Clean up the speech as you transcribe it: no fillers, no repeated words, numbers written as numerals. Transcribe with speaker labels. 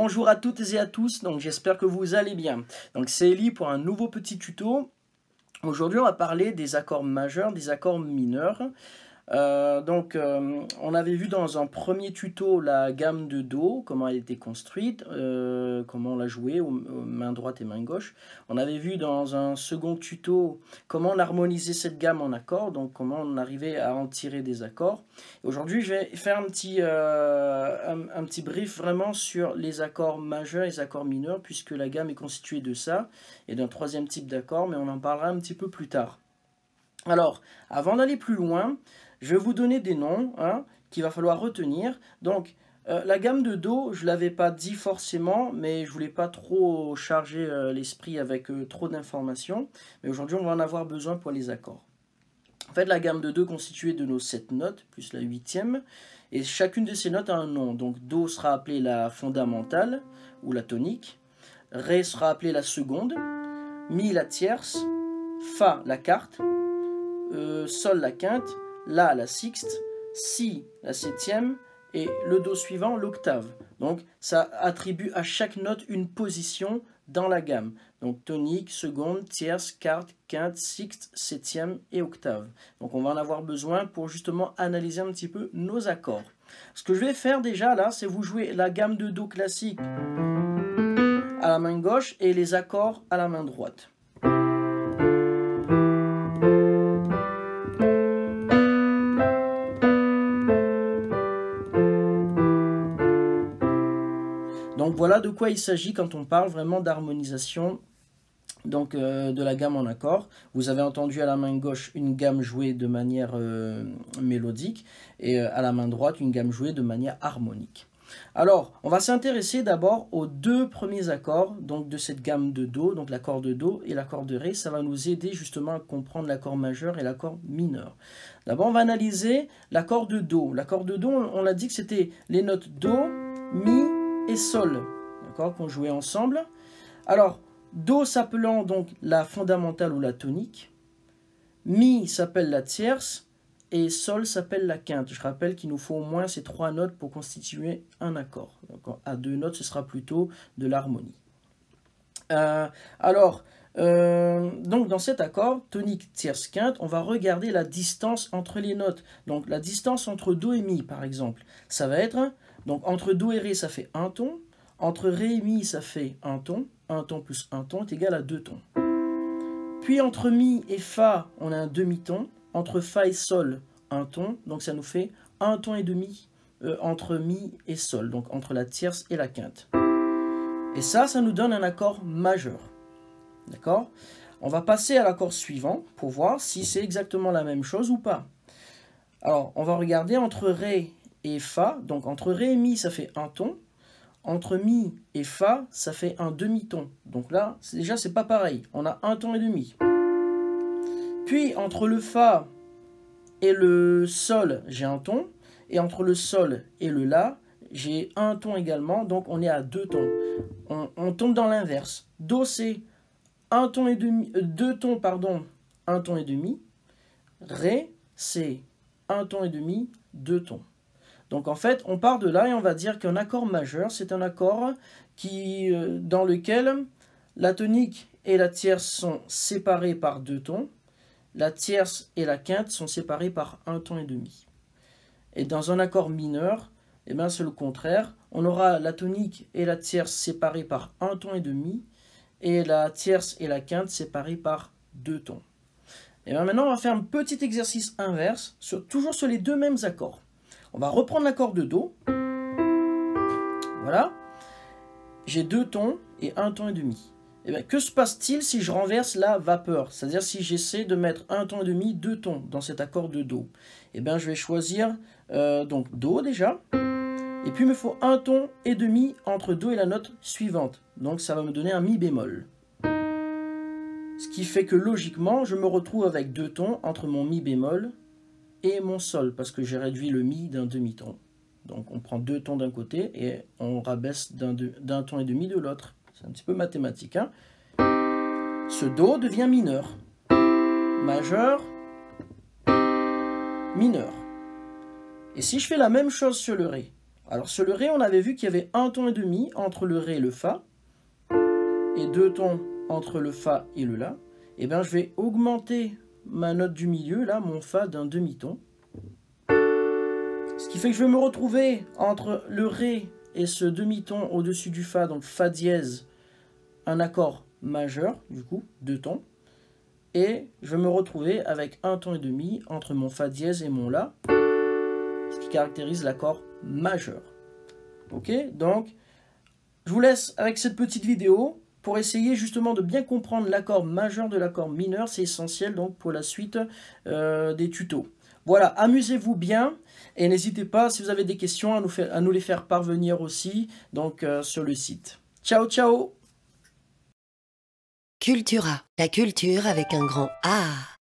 Speaker 1: bonjour à toutes et à tous, donc j'espère que vous allez bien. Donc c'est Eli pour un nouveau petit tuto. Aujourd'hui on va parler des accords majeurs, des accords mineurs. On avait vu dans un premier tuto la gamme de Do, comment elle était construite, comment on la jouait aux main droite et main gauche. On avait vu dans un second tuto comment on harmonisait cette gamme en accords, donc comment on arrivait à en tirer des accords. Aujourd'hui je vais faire un petit brief vraiment sur les accords majeurs et les accords mineurs, puisque la gamme est constituée de ça et d'un troisième type d'accord, mais on en parlera un petit peu plus tard. Alors, avant d'aller plus loin, je vais vous donner des noms qu'il va falloir retenir. Donc, la gamme de Do, je ne l'avais pas dit forcément, mais je ne voulais pas trop charger l'esprit avec trop d'informations. Mais aujourd'hui, on va en avoir besoin pour les accords. En fait, la gamme de Do est constituée de nos 7 notes, plus la 8e. Et chacune de ces notes a un nom. Donc, Do sera appelée la fondamentale, ou la tonique. Ré sera appelée la seconde. Mi la tierce. Fa la quarte. Sol la quinte, La la sixte, Si la septième et le Do suivant l'octave. Donc ça attribue à chaque note une position dans la gamme. Donc tonique, seconde, tierce, quarte, quinte, sixte, septième et octave. Donc on va en avoir besoin pour justement analyser un petit peu nos accords. Ce que je vais faire déjà là, c'est vous jouer la gamme de Do classique à la main gauche et les accords à la main droite. Donc voilà de quoi il s'agit quand on parle vraiment d'harmonisation de la gamme en accords. Vous avez entendu à la main gauche une gamme jouée de manière mélodique et à la main droite une gamme jouée de manière harmonique. Alors, on va s'intéresser d'abord aux deux premiers accords donc de cette gamme de Do, donc l'accord de Do et l'accord de Ré. Ça va nous aider justement à comprendre l'accord majeur et l'accord mineur. D'abord, on va analyser l'accord de Do. L'accord de Do, on l'a dit que c'était les notes Do, Mi et Sol, d'accord, qu'on jouait ensemble. Alors, Do s'appelant donc la fondamentale ou la tonique, Mi s'appelle la tierce, et Sol s'appelle la quinte. Je rappelle qu'il nous faut au moins ces 3 notes pour constituer un accord. Donc, à 2 notes, ce sera plutôt de l'harmonie. Donc dans cet accord, tonique, tierce, quinte, on va regarder la distance entre les notes. Donc la distance entre Do et Mi, par exemple, ça va être, donc entre Do et Ré, ça fait un ton. Entre Ré et Mi, ça fait un ton. Un ton plus un ton est égal à 2 tons. Puis entre Mi et Fa, on a un demi-ton. Entre Fa et Sol, un ton. Donc ça nous fait un ton et demi entre Mi et Sol. Donc entre la tierce et la quinte. Et ça nous donne un accord majeur. D'accord? On va passer à l'accord suivant pour voir si c'est exactement la même chose ou pas. Alors, on va regarder entre Ré et Fa. Donc entre Ré et Mi, ça fait un ton. Entre Mi et Fa, ça fait un demi-ton. Donc là, déjà, c'est pas pareil. On a un ton et demi. Puis, entre le Fa et le Sol, j'ai un ton. Et entre le Sol et le La, j'ai un ton également. Donc, on est à 2 tons. On tombe dans l'inverse. Do, c'est un ton et demi, 2 tons, pardon, un ton et demi. Ré, c'est un ton et demi, 2 tons. Donc en fait, on part de là et on va dire qu'un accord majeur, c'est un accord dans lequel la tonique et la tierce sont séparées par 2 tons, la tierce et la quinte sont séparées par un ton et demi. Et dans un accord mineur, eh bien c'est le contraire. On aura la tonique et la tierce séparées par un ton et demi, et la tierce et la quinte séparées par 2 tons. Et bien maintenant, on va faire un petit exercice inverse, toujours sur les deux mêmes accords. On va reprendre l'accord de Do. Voilà. J'ai 2 tons et un ton et demi. Et bien, que se passe-t-il si je renverse la vapeur? C'est-à-dire si j'essaie de mettre un ton et demi, 2 tons dans cet accord de Do. Et bien, je vais choisir donc Do déjà. Et puis, il me faut un ton et demi entre Do et la note suivante. Donc, ça va me donner un Mi bémol. Ce qui fait que logiquement, je me retrouve avec 2 tons entre mon Mi bémol et mon Sol, parce que j'ai réduit le Mi d'un demi-ton. Donc on prend 2 tons d'un côté et on rabaisse d'un ton et demi de l'autre. C'est un petit peu mathématique. Hein. Ce Do devient mineur. Majeur, mineur. Et si je fais la même chose sur le Ré, Alors sur le Ré, on avait vu qu'il y avait un ton et demi entre le Ré et le Fa, et deux tons entre le Fa et le La. Et bien je vais augmenter ma note du milieu, là, mon Fa, d'un demi-ton. Ce qui fait que je vais me retrouver entre le Ré et ce demi-ton au-dessus du Fa, donc Fa dièse, un accord majeur, du coup, deux tons. Et je vais me retrouver avec un ton et demi entre mon Fa dièse et mon La, ce qui caractérise l'accord majeur. Ok, donc je vous laisse avec cette petite vidéo pour essayer justement de bien comprendre l'accord majeur de l'accord mineur. C'est essentiel donc pour la suite des tutos. Voilà, amusez-vous bien et n'hésitez pas, si vous avez des questions, à nous les faire parvenir aussi donc, sur le site. Ciao, ciao!
Speaker 2: Cultura, la culture avec un grand A.